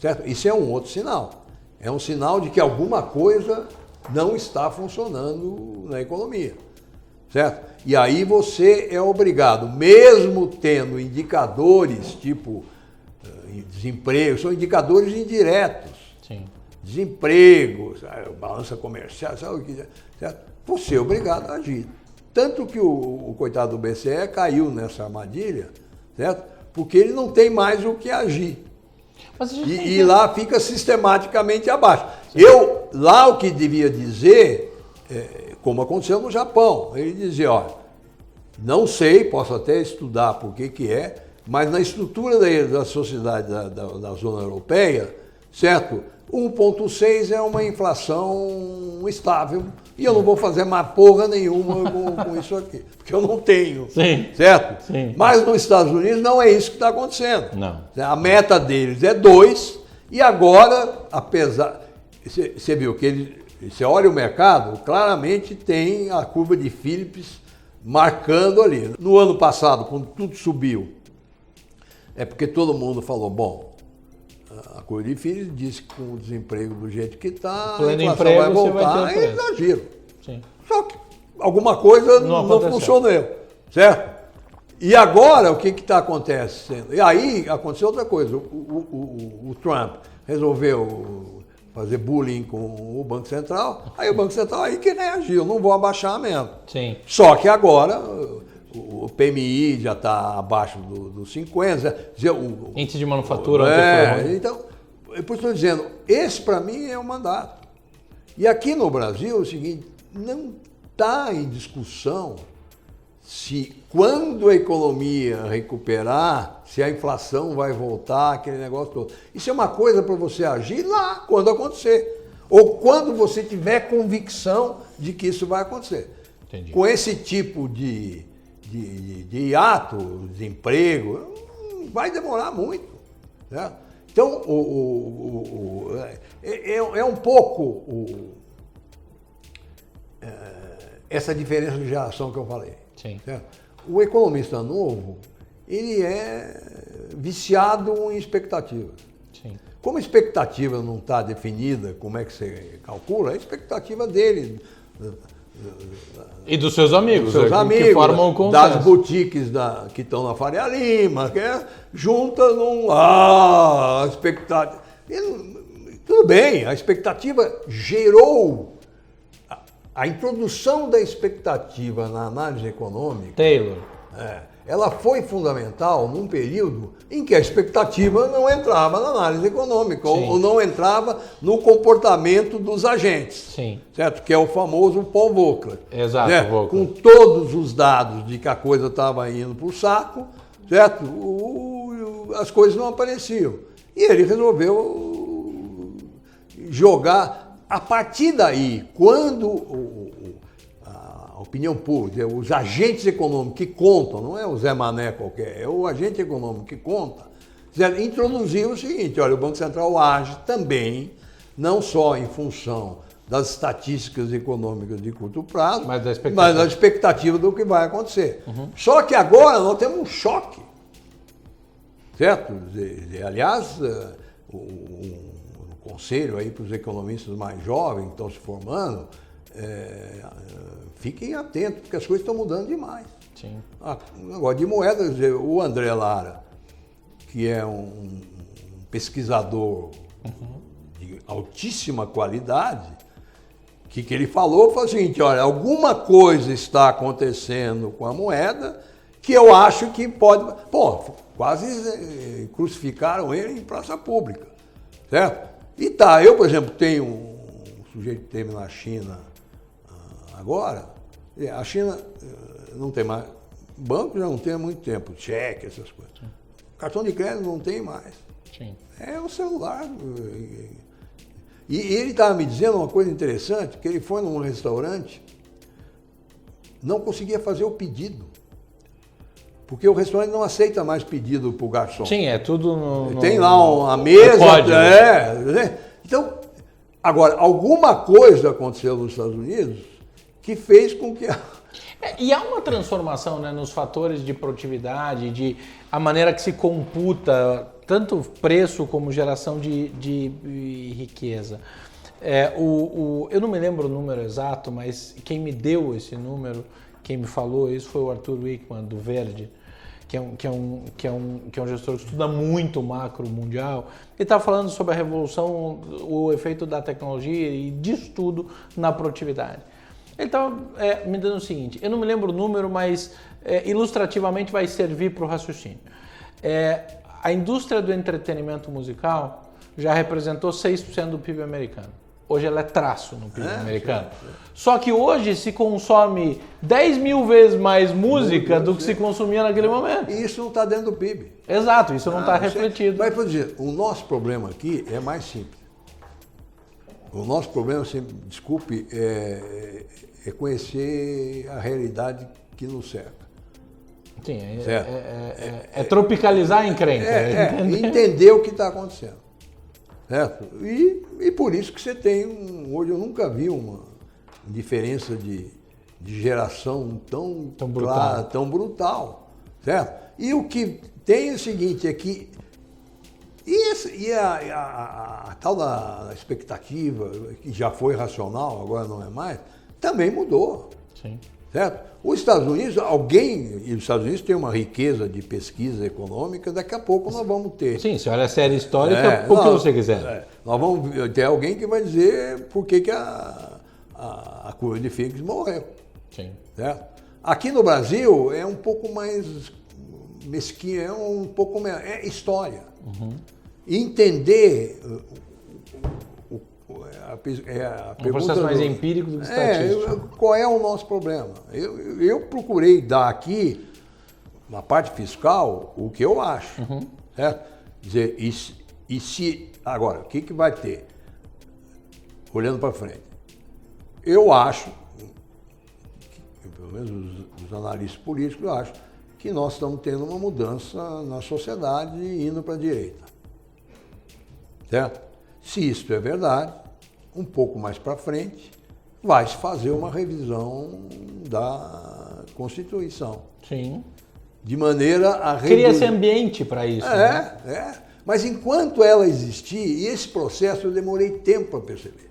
certo? Isso é um outro sinal. É um sinal de que alguma coisa não está funcionando na economia, certo? E aí você é obrigado, mesmo tendo indicadores tipo desemprego, são indicadores indiretos. Sim. Desemprego, balança comercial, sabe o que é, certo? Você é obrigado a agir. Tanto que o coitado do BCE caiu nessa armadilha, certo? Porque ele não tem mais o que agir. Mas E lá fica sistematicamente abaixo. Lá o que devia dizer, como aconteceu no Japão, ele dizia, olha, não sei, posso até estudar por que é, mas na estrutura da sociedade da zona europeia, certo? 1,6 é uma inflação estável e eu não vou fazer mais porra nenhuma com isso aqui, porque eu não tenho, sim, certo? Sim. Mas nos Estados Unidos não é isso que está acontecendo. Não. A meta deles é 2 e agora, apesar... Você viu que você olha o mercado, claramente tem a curva de Phillips marcando ali. No ano passado, quando tudo subiu, é porque todo mundo falou, bom, a curva de Phillips disse que com o desemprego do jeito que está, a inflação vai voltar, e eles agiram. Sim. Só que alguma coisa não funcionou, certo? E agora, o que está acontecendo? E aí aconteceu outra coisa, o Trump resolveu fazer bullying com o Banco Central, aí o Banco Central aí que reagiu, não vou abaixar mesmo. Sim. Só que agora o PMI já está abaixo dos 50. Índice de manufatura. Então, por isso estou dizendo, esse para mim é o mandato. E aqui no Brasil é o seguinte, não está em discussão se quando a economia recuperar, se a inflação vai voltar, aquele negócio todo. Isso é uma coisa para você agir lá, quando acontecer. Ou quando você tiver convicção de que isso vai acontecer. Entendi. Com esse tipo de hiato, desemprego, vai demorar muito. Né? Então, é um pouco essa diferença de geração que eu falei. Sim. Certo? O economista novo, ele é viciado em expectativas. Sim. Como a expectativa não está definida, como é que você calcula, a expectativa dele... E dos seus amigos, que formam o consenso. Das boutiques que estão na Faria Lima, que junta num... expectativa... Tudo bem, a expectativa gerou... A introdução da expectativa na análise econômica... Taylor. Ela foi fundamental num período em que a expectativa não entrava na análise econômica, ou não entrava no comportamento dos agentes. Sim. Certo? Que é o famoso Paul Volcker. Exato, né? Volcker. Com todos os dados de que a coisa estava indo para o saco, certo? As coisas não apareciam. E ele resolveu jogar. A partir daí, quando a opinião pública, os agentes econômicos que contam, não é o Zé Mané qualquer, é o agente econômico que conta, introduziu o seguinte, olha, o Banco Central age também, não só em função das estatísticas econômicas de curto prazo, mas da expectativa do que vai acontecer. Uhum. Só que agora nós temos um choque, certo? Aliás, o conselho aí para os economistas mais jovens que estão se formando, fiquem atentos, porque as coisas estão mudando demais. Sim. Agora, de moedas, o André Lara, que é um pesquisador de altíssima qualidade, que ele falou foi o seguinte, olha, alguma coisa está acontecendo com a moeda que eu acho que pode... Pô, quase crucificaram ele em praça pública, certo? E tá, eu, por exemplo, tenho um sujeito que teve na China agora, a China não tem mais, banco já não tem há muito tempo, cheque, essas coisas. Cartão de crédito não tem mais. Sim. É o celular. E ele estava me dizendo uma coisa interessante, que ele foi num restaurante, não conseguia fazer o pedido. Porque o restaurante não aceita mais pedido para o garçom. Sim, é tudo no... Tem lá uma mesa. Então, agora, alguma coisa aconteceu nos Estados Unidos que fez com que... E há uma transformação, né, nos fatores de produtividade, de a maneira que se computa tanto preço como geração de riqueza. Eu não me lembro o número exato, mas quem me deu esse número, quem me falou isso foi o Arthur Wickman, do Verde, que é um gestor que estuda muito macro mundial. Ele está falando sobre a revolução, o efeito da tecnologia e disso tudo na produtividade. Ele estava me dando o seguinte, eu não me lembro o número, mas ilustrativamente vai servir para o raciocínio. A indústria do entretenimento musical já representou 6% do PIB americano. Hoje ela é traço no PIB americano. Só que hoje se consome 10 mil vezes mais música do que se consumia naquele momento. E isso não está dentro do PIB. Exato, isso não está refletido. Mas, por dizer, o nosso problema aqui é mais simples. O nosso problema, desculpe, é conhecer a realidade que nos cerca. Sim, é tropicalizar a encrenca. Entender o que está acontecendo. Certo? E por isso que você tem, hoje eu nunca vi uma diferença de geração tão clara, tão brutal. Certo? E o que tem é o seguinte, é que a tal da expectativa, que já foi racional, agora não é mais, também mudou. Sim. Certo? Os Estados Unidos, e os Estados Unidos têm uma riqueza de pesquisa econômica, daqui a pouco nós vamos ter. Sim, se olha a série histórica, por que você quiser. Nós vamos ter alguém que vai dizer por que a curva de Figgs morreu. Sim. Certo? Aqui no Brasil é um pouco mais mesquinho, é história. Uhum. Entender um processo mais empírico do que estatístico. Qual é o nosso problema? Eu procurei dar aqui, na parte fiscal, o que eu acho. Uhum. Certo? Dizer, e se... Agora, o que vai ter? Olhando para frente. Eu acho, pelo menos os analistas políticos, eu acho que nós estamos tendo uma mudança na sociedade indo para a direita. Certo? Se isso é verdade, um pouco mais para frente, vai se fazer uma revisão da Constituição. Sim. De maneira a cria esse ambiente para isso. Mas enquanto ela existir, e esse processo eu demorei tempo para perceber.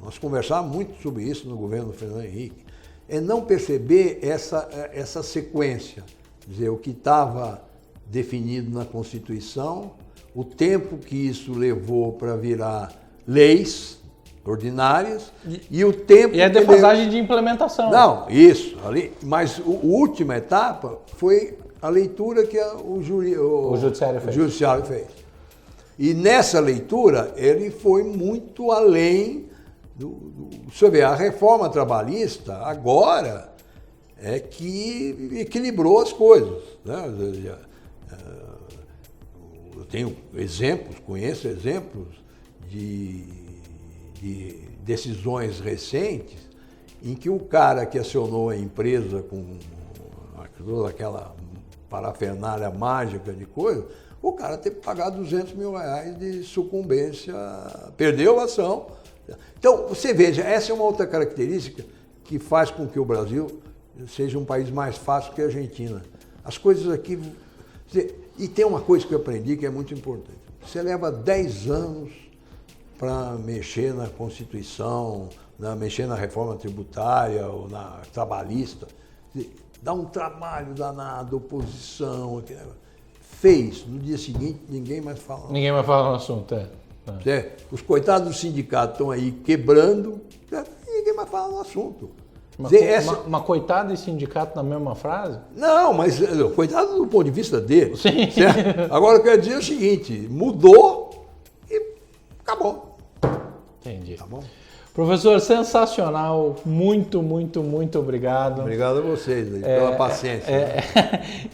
Nós conversávamos muito sobre isso no governo do Fernando Henrique. É não perceber essa sequência. Quer dizer, o que estava definido na Constituição, o tempo que isso levou para virar leis ordinárias e o tempo... E a defasagem de implementação. Não, isso. Mas a última etapa foi a leitura que o Judiciário fez. E nessa leitura, ele foi muito além você vê, a reforma trabalhista agora é que equilibrou as coisas. Né? Eu tenho exemplos, conheço exemplos de decisões recentes em que o cara que acionou a empresa com toda aquela parafernália mágica de coisa, o cara teve que pagar R$200 mil de sucumbência, perdeu a ação. Então, você veja, essa é uma outra característica que faz com que o Brasil seja um país mais fácil que a Argentina. As coisas aqui... E tem uma coisa que eu aprendi que é muito importante. Você leva 10 anos para mexer na Constituição, mexer na reforma tributária ou na trabalhista. Dá um trabalho danado, oposição. Fez. No dia seguinte, ninguém mais fala. Ninguém mais fala no assunto, Os coitados do sindicato estão aí quebrando, e ninguém mais fala no assunto. Uma coitada e sindicato na mesma frase? Não, mas coitado do ponto de vista dele. Sim. Certo? Agora eu quero dizer o seguinte, mudou e acabou. Entendi. Tá bom? Professor, sensacional, muito, muito, muito obrigado. Obrigado a vocês aí, pela paciência.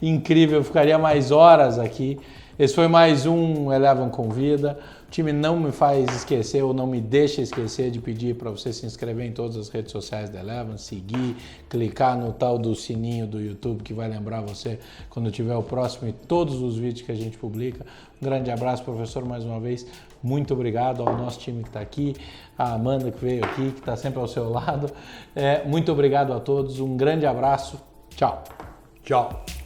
Incrível, ficaria mais horas aqui. Esse foi mais um Eleven Convida. O time não me faz esquecer ou não me deixa esquecer de pedir para você se inscrever em todas as redes sociais da Eleven, seguir, clicar no tal do sininho do YouTube que vai lembrar você quando tiver o próximo e todos os vídeos que a gente publica. Um grande abraço, professor, mais uma vez. Muito obrigado ao nosso time que está aqui, a Amanda que veio aqui, que está sempre ao seu lado. Muito obrigado a todos, um grande abraço. Tchau. Tchau.